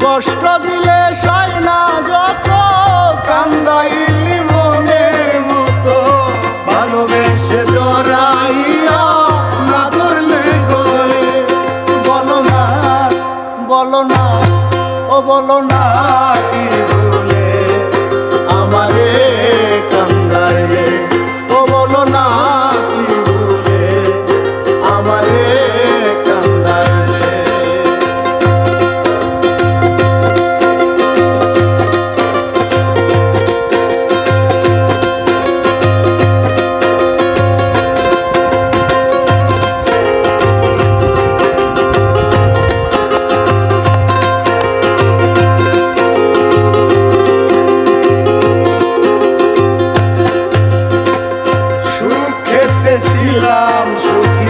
কষ্ট দিলে সয় না যত, কান্দাইলি মনের মতো, ভালোবেসে জড়াইয়া না ধরলে গলে। বলো না, বলো না, ও বলো না কি ভুলে আমারে কান্দাইলে, ও বলো না কি ভুলে আমারে কান্দাইলে। ছিলাম সুখী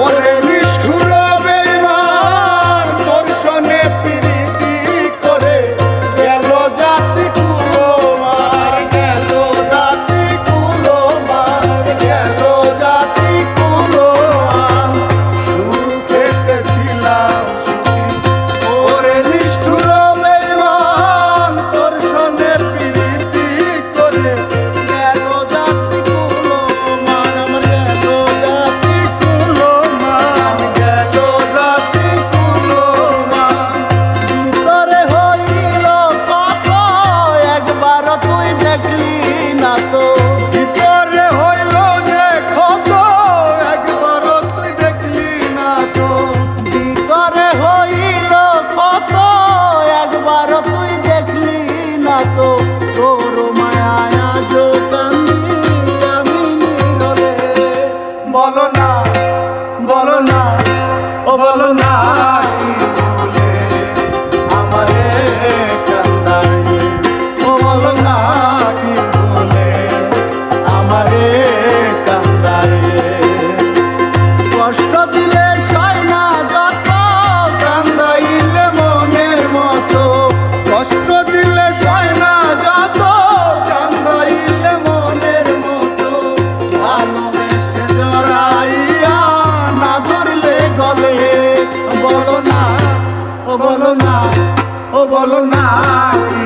ওরে নিষ্ঠুর বেঈমান, তোর সনে প্রীতি করে গেল জাতি কুলমার, গেল জাতি কুলমার, গেল জাতি কুলমার। সুখেতে ছিলাম সুখী ওরে নিষ্ঠুর বেঈমান, তোর সনে প্রীতি করে গেল জাতি কুলমার, আমার গেল জাতি কুলমার, গেল জাতি কুলমার। ভিতরে হইল কত, একবার তুই দেখলি না তো। ভিতরে হইল যে ক্ষত, একবার তুই দেখলি না তো। ভিতরে হইল কত, একবার তুই দেখলি না তো। তোর মায়ায় আজ কান্দি আমি নীরবে। বলো না, বলো না, ও বলো না কি ভুলে আমারে কান্দাইলে, ও বলো না কি ভুলে আমারে কান্দাইলে। কষ্ট দিলে সয় না যত, কান্দাইলে মনের মতো, কষ্ট দিলে সয় না যত, কান্দাইলে মনের মতো, ভালোবেসে জড়াইয়া না ধরলে গলে। বলো না, ও বলো না, ও বলো না কি